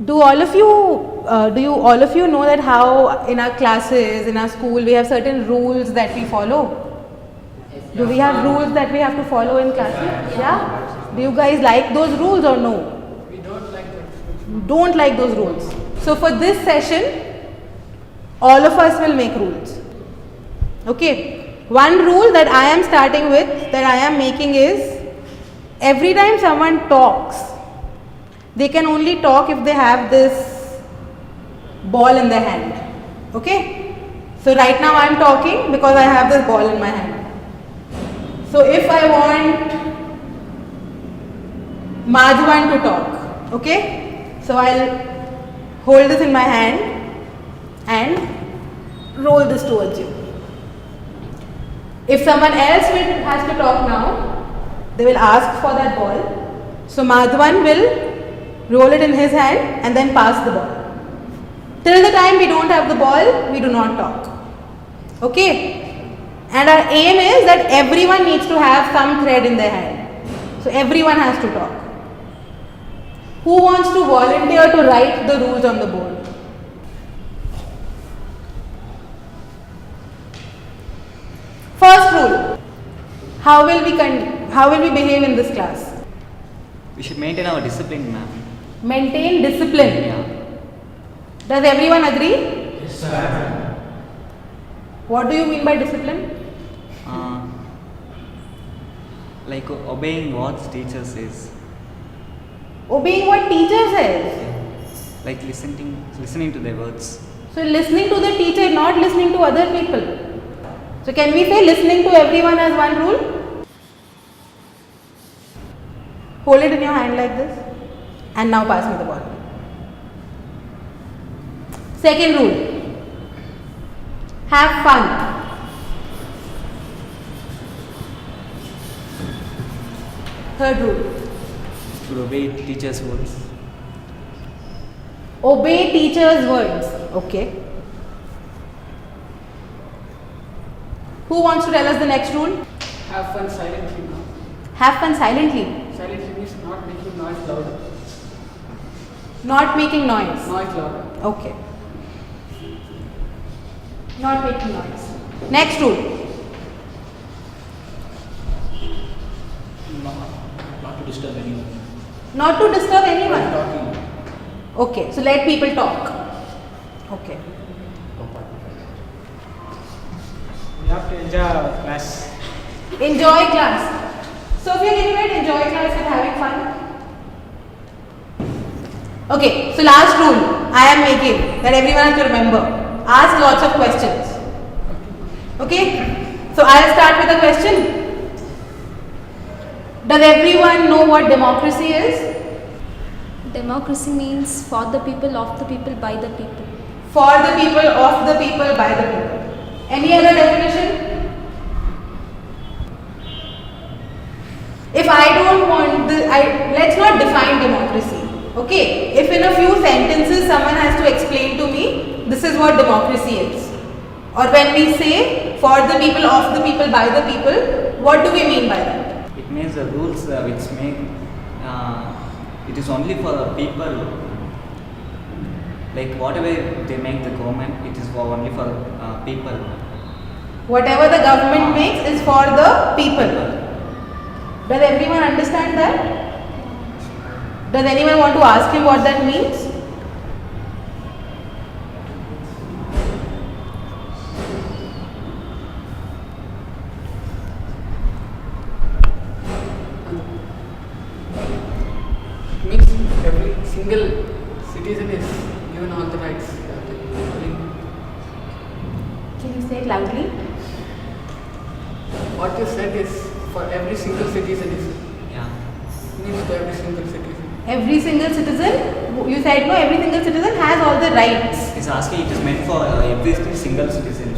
Do all of you know that how in our classes, in our school, we have certain rules that we follow? Do we have rules that we have to follow in classes? Yeah? Do you guys like those rules or no? We don't like them. Don't like those rules. So for this session, all of us will make rules. Okay? One rule that I am starting with, that I am making is, every time someone talks, they can only talk if they have this ball in their hand. Okay? So right now I am talking because I have this ball in my hand. So if I want Madhavan to talk, okay? So I'll hold this in my hand and roll this towards you. If someone else has to talk now, they will ask for that ball. So Madhavan will roll it in his hand and then pass the ball. Till the time we don't have the ball, we do not talk. Okay? And our aim is that everyone needs to have some thread in their hand. So everyone has to talk. Who wants to volunteer to write the rules on the board? First rule. How will we behave in this class? We should maintain our discipline, ma'am. Maintain discipline. Yeah. Does everyone agree? Yes, sir. What do you mean by discipline? Like obeying what teacher says. Obeying what teacher says. Like listening to their words. So listening to the teacher, not listening to other people. So can we say listening to everyone as one rule? Hold it in your hand like this and now pass me the ball. Second rule. Have fun. Third rule. To obey teacher's words. Obey teacher's words. Okay. Who wants to tell us the next rule? Have fun silently now. Have fun silently. Silently means not making noise louder. Not making noise. Noise louder. Okay. Not making noise. Next rule. Not to disturb anyone. Not to disturb anyone. Talking. Okay, so let people talk. Okay. We have to enjoy our class. Enjoy class. So if you're getting ready, enjoy class and having fun. Okay, so last rule I am making that everyone has to remember. Ask lots of questions. Okay, so I'll start with a question. Does everyone know what democracy is? Democracy means for the people, of the people, by the people. For the people, of the people, by the people. Any other definition? If I don't want let's not define democracy. Okay, if in a few sentences someone has to explain to me, this is what democracy is. Or when we say for the people, of the people, by the people, what do we mean by that? It means the rules which make it is only for the people. Like whatever they make the government, it is for only for people. Whatever the government makes is for the people. Does everyone understand that? Does anyone want to ask him what that means? It means every single citizen is given all the rights. Can you say it loudly? What you said is for every single citizen is Yeah. means to every single citizen. Every single citizen, you said no, every single citizen has all the rights. It's asking it is meant for every single citizen.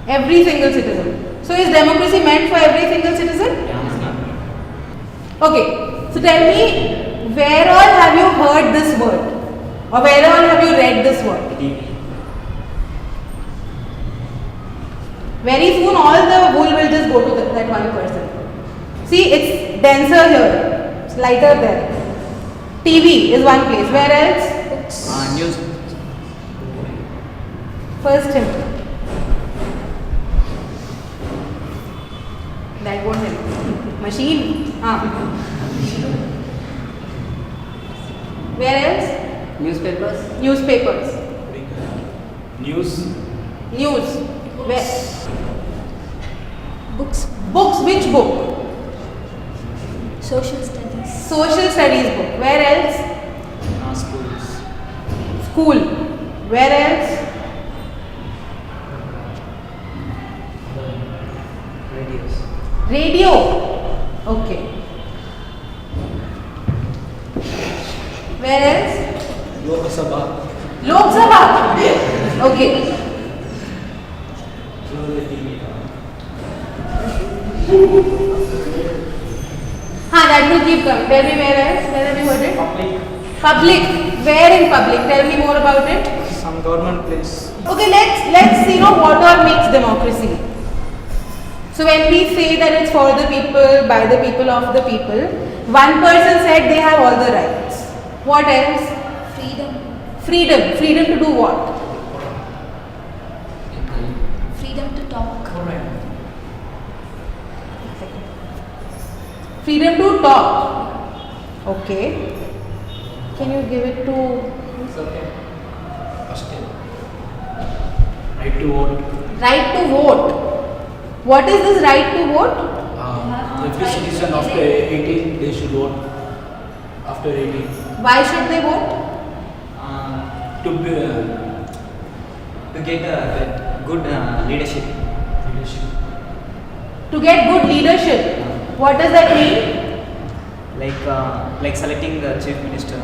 Every single citizen. So is democracy meant for every single citizen? Yeah. Okay, so tell me, where all have you heard this word? Or where all have you read this word? TV. Very soon all the wool will just go to that one person. See, it's denser here, it's lighter there. TV is one place. Where else? First him. That won't help. Machine. Where else? Newspapers. Newspapers. News. News. Where? Books. Books. Which book? Social studies. Social studies book. Where else? Schools. School. Where else? Radios. Radio. Okay. Where else? Lok Sabha. Lok Sabha. Okay. That will keep coming. Tell me where else? Where have you heard it? Public. Where in public? Tell me more about it. Some government place. Okay, let's see what all makes democracy. So when we say that it's for the people, by the people, of the people, one person said they have all the rights. What else? Freedom. Freedom. Freedom to do what? Freedom to talk. Freedom to talk. Okay. Can you give it to? It's okay. First thing. Right to vote. Right to vote. What is this right to vote? Every citizen after 18, they should vote. After 18. Why should they vote? To be To get a good leadership. leadership. To get good leadership. What does that mean? Like selecting the chief minister.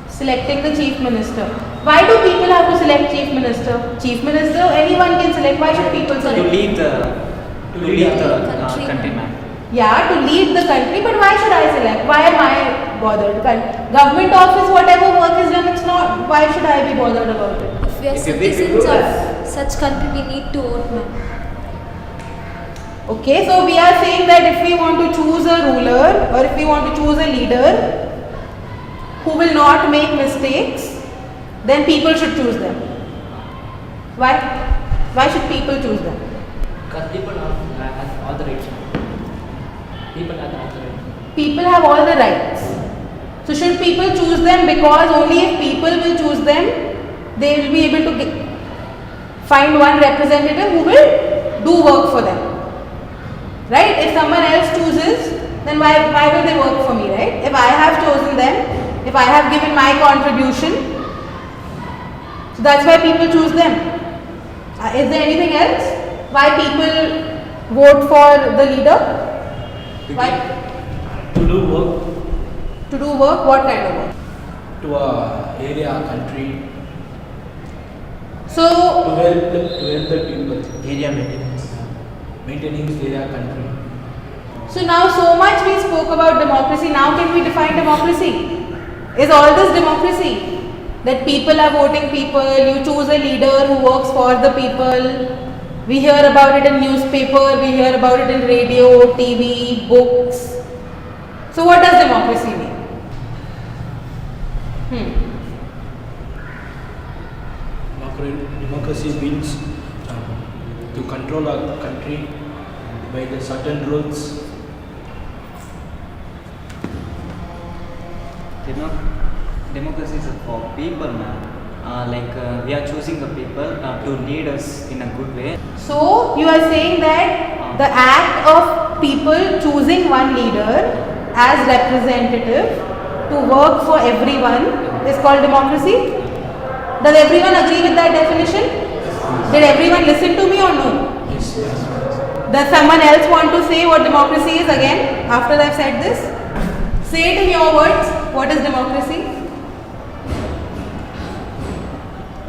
Selecting the chief minister. Why do people have to select chief minister? Chief minister, anyone can select. Why should people To select? lead the Country. country, man. Yeah, to lead the country, but why should I select? Why am I bothered? Government office, whatever work is done, it's not. Why should I be bothered about it? If we are If you think citizens you of such country, we need to vote, ma'am. Okay, so we are saying that if we want to choose a ruler or if we want to choose a leader who will not make mistakes, then people should choose them. Why? Why should people choose them? Because people have all the rights. People have all the rights. People have all the rights. So should people choose them, because only if people will choose them, they will be able to find one representative who will do work for them. Right? If someone else chooses, then why will they work for me, right? If I have chosen them, if I have given my contribution, so that's why people choose them. Is there anything else? Why people vote for the leader? Why? To do work To do work? What kind of work? to a area, country, So, to help the people. Area maintenance. Maintaining this area, country. so now so much we spoke about democracy. Now can we define democracy? Is all this democracy? That people are voting people, you choose a leader who works for the people. We hear about it in newspaper, we hear about it in radio, TV, books. So what does democracy mean? Democracy means to control a country by the certain rules. Democracy is for people, man. We are choosing the people to lead us in a good way. So you are saying that the act of people choosing one leader as representative to work for everyone is called democracy? Does everyone agree with that definition? Did everyone listen to me or no? Yes. Does someone else want to say what democracy is again after I've said this? Say it in your words. What is democracy?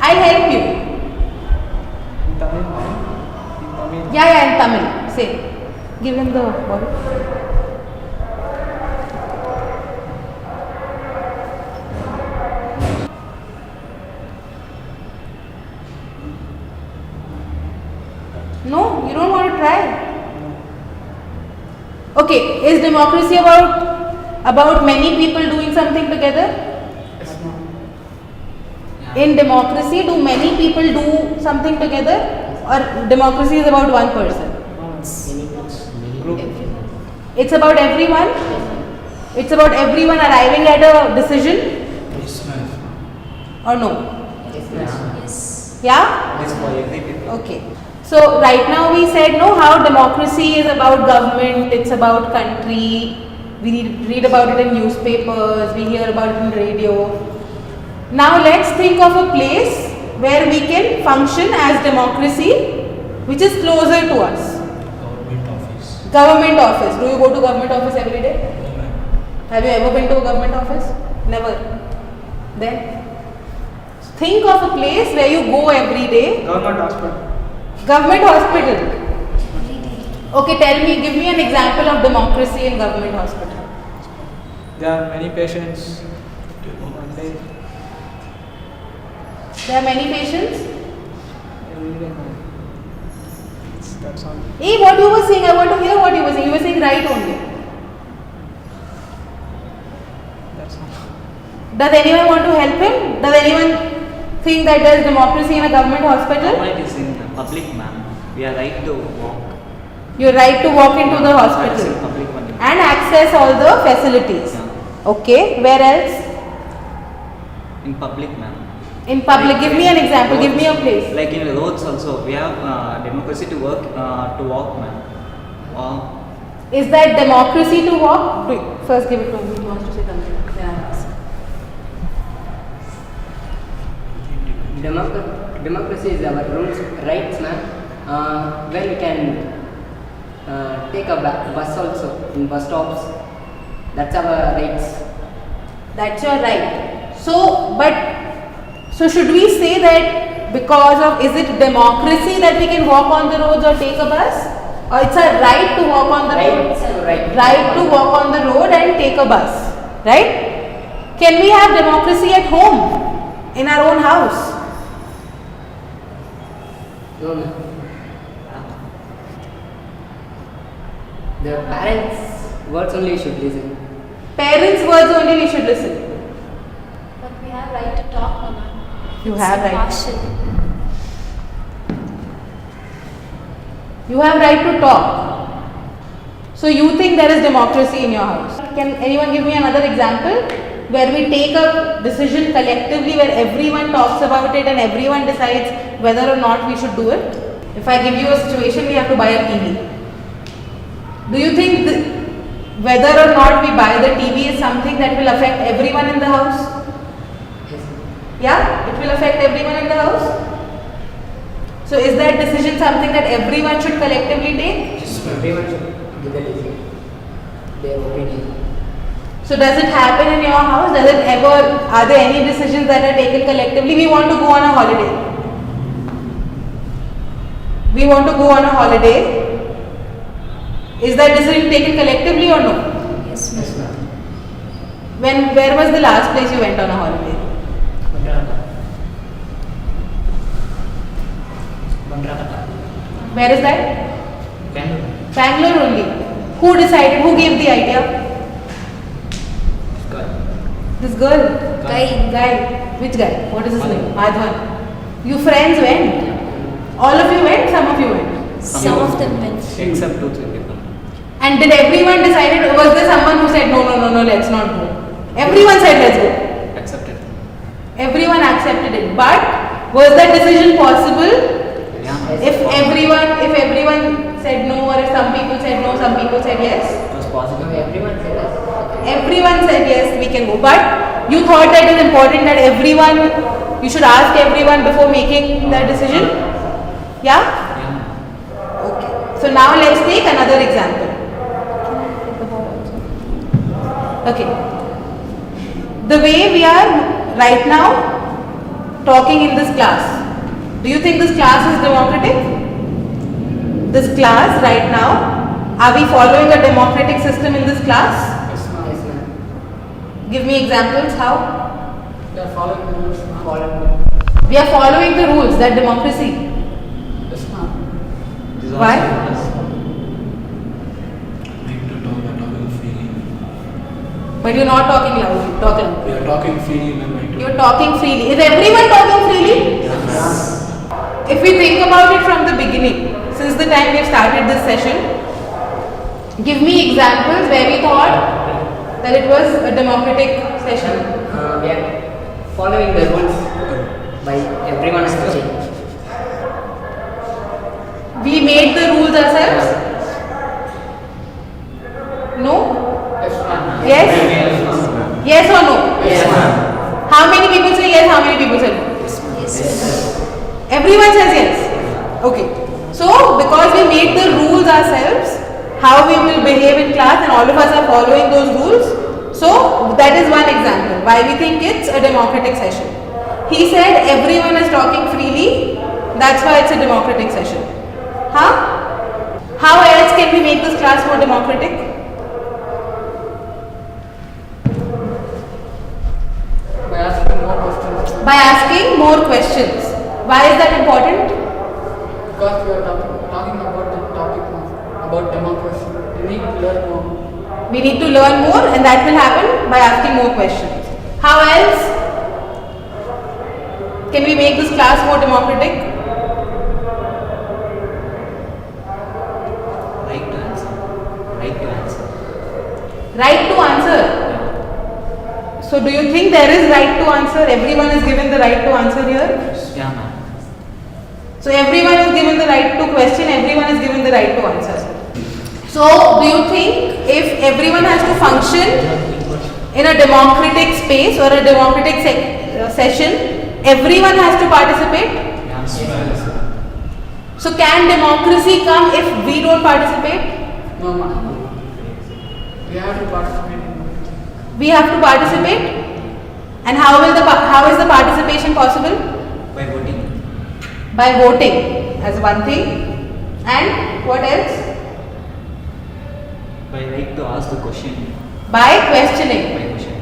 I'll help you. In Tamil. Yeah, in Tamil. Say. Give him the bottle. No, you don't want to try. Okay, is democracy about many people doing something together? Yes, no. In democracy, do many people do something together, or democracy is about one person? Group. It's about everyone. It's about everyone arriving at a decision, Yes, ma'am. or no? Yes. Yeah? It is for every people. Okay. So right now we said no, how democracy is about government, it's about country. We read about it in newspapers, we hear about it in radio. Now let's think of a place where we can function as democracy, which is closer to us. Government office. Government office. Do you go to government office every day? No, ma'am. Have you ever been to a government office? Never. Then think of a place where you go every day. Government hospital. Government hospital. Okay, tell me, give me an example of democracy in government hospital. There are many patients. One day. There are many patients. Every day. That's all. Hey, what you were saying, I want to hear what you were saying. You were saying right only. That's all. Does anyone want to help him? Does anyone think that there is democracy in a government hospital? Government is in public, ma'am. We are right to walk. Your right to walk into the That is in hospital public only. and access all the facilities. Yeah. Okay, where else? In public, ma'am. In public, Like give me an example, give me a roads, place. Like in roads also, we have democracy to work, to walk, ma'am. Is that democracy to walk? Wait, first give it to me. He wants to say something. Then I ask. Democracy is our rules, rights, man. Where we can take a bus also in bus stops. That's our rights. That's your right. So should we say that because of, is it democracy that we can walk on the roads or take a bus? Or it's a right to walk on the road? Right to walk on the road and take a bus. Right? Can we have democracy at home? In our own house? No, no. The parents' words only you should listen. Parents' words only we should listen. But we have right to talk, Mama. You It's have right. impartial. You have right to talk. So you think there is democracy in your house. Can anyone give me another example where we take a decision collectively, where everyone talks about it and everyone decides whether or not we should do it? If I give you a situation, we have to buy a TV. Do you think whether or not we buy the TV is something that will affect everyone in the house? Yeah? It will affect everyone in the house? So is that decision something that everyone should collectively take? Yes, ma'am. Everyone should give their opinion. So does it happen in your house? Does it ever, are there any decisions that are taken collectively? We want to go on a holiday. We want to go on a holiday. Is that decision taken collectively or no? Yes, ma'am. Where was the last place you went on a holiday? Where is that? Bangalore only. Who decided? Who gave the idea? This girl. Guy. Which guy? What is his name? Madhavan. You friends went? All of you went? Some of you went? Some of them went. Except 2-3 people. And did everyone decide? Was there someone who said no, let's not go? Everyone said let's go. Accepted. Everyone accepted it. But was that decision possible? Yeah. If everyone said no, or if some people said no, some people said yes? It was possible. Everyone said yes. Everyone said yes, we can go. But you thought that it is important that you should ask everyone before making that decision? Yeah? Yeah. Okay. So now let's take another example. Okay. The way we are right now talking in this class, do you think this class is democratic? This class right now, are we following a democratic system in this class? Yes, ma'am. Give me examples how. They are following the rules. We are following the rules, that democracy. Yes, ma'am. It is Why? also- Right to talk freely. But you're not talking loudly. talk loud. We are talking freely, ma'am. Right? You're talking freely. Is everyone talking freely? If we think about it from the beginning, since the time we have started this session, give me examples where we thought that it was a democratic session. We are following the rules by everyone is teaching. We made the rules ourselves? No? Yes? Yes or no? Yes, ma'am. How many people say yes? How many people say no? Yes. Everyone says yes. Okay. So, because we made the rules ourselves, how we will behave in class, and all of us are following those rules. So, that is one example why we think it's a democratic session. He said everyone is talking freely. That's why it's a democratic session. Huh? How else can we make this class more democratic? By asking more questions. By asking more questions. Why is that important? Because we are talking about the topic now, about democracy. We need to learn more. We need to learn more, and that will happen by asking more questions. How else can we make this class more democratic? Right to answer. Right to answer. Right to answer. So do you think there is right to answer? Everyone is given the right to answer here. Yeah, ma'am. So everyone is given the right to question, everyone is given the right to answer. So do you think if everyone has to function in a democratic space or a democratic session, everyone has to participate? So can democracy come if we don't participate? No, ma'am. We have to participate in it. We have to participate. And how is the participation possible? By voting. By voting as one thing. And what else? By right to ask the question. By questioning. By question.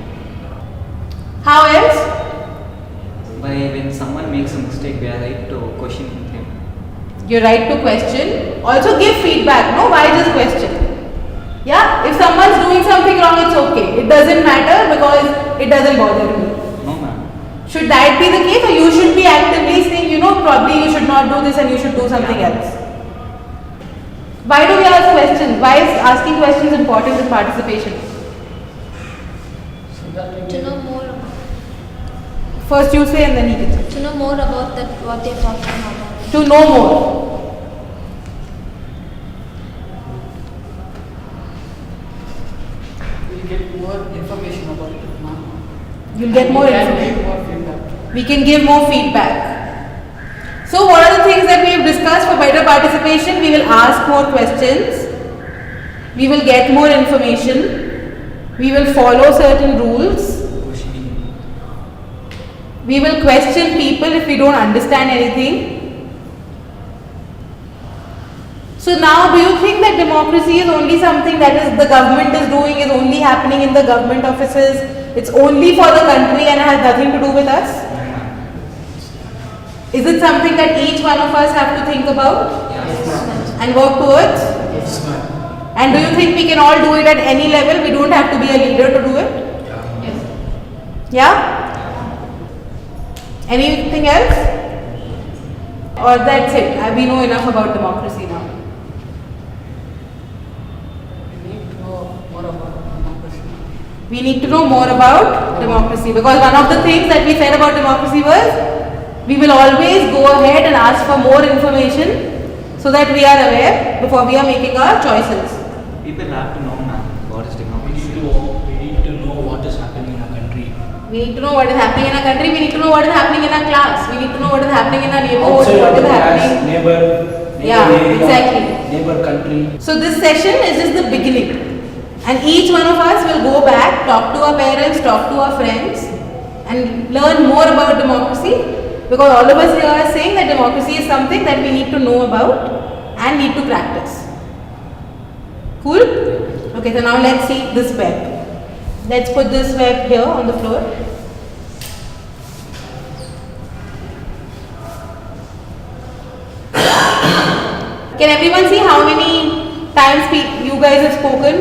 How else? By when someone makes a mistake, we are right to question him. Your right to question. Also give feedback. No, why just question? Yeah, if someone's doing something wrong, it's okay. It doesn't matter because it doesn't bother me. No, ma'am. Should that be the case, or you should be actively saying, you know, probably you should not do this and you should do something else? Why do we ask questions? Why is asking questions important in participation? So that we To know more about, First you say and then he can say. to know more about that what they're talking about. To know more. will get more information about it, ma'am. You'll get more We can information. give more feedback. We can give more feedback. So what are the things that we have discussed for better participation? We will ask more questions. We will get more information. We will follow certain rules. Questioning. We will question people if we don't understand anything. So now do you think that democracy is only something that is the government is doing, is only happening in the government offices? It's only for the country and has nothing to do with us? Is it something that each one of us have to think about and work towards? Yes, ma'am. And do you think we can all do it at any level? We don't have to be a leader to do it? Yeah? Anything else? Or that's it? We know enough about democracy now. We need to know more about democracy. We need to know more about democracy, because one of the things that we said about democracy was we will always go ahead and ask for more information so that we are aware before we are making our choices. People have to know, ma'am, what is democracy. We need to know what is happening in our country. We need to know what is happening in our country, we need to know what is happening in our class, we need to know what is happening in our neighborhood, Outside what of is the class, happening. neighbor Yeah, area, exactly. neighbor country. So this session is just the beginning, and each one of us will go back, talk to our parents, talk to our friends, and learn more about democracy, because all of us here are saying that democracy is something that we need to know about and need to practice. Cool? Okay, so now let's see this web. Let's put this web here on the floor. Can everyone see how many times you guys have spoken?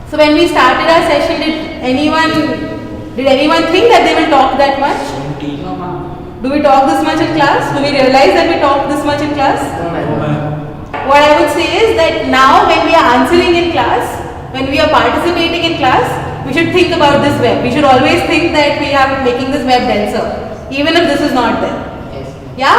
So when we started our session, did anyone Did anyone think that they will talk that much? 70. No, ma'am. Do we talk this much in class? Do we realize that we talk this much in class? No, No, ma'am. ma'am. What I would say is that now when we are answering in class, when we are participating in class, we should think about this web. We should always think that we are making this web denser, even if this is not there. Yes, ma'am. Yeah?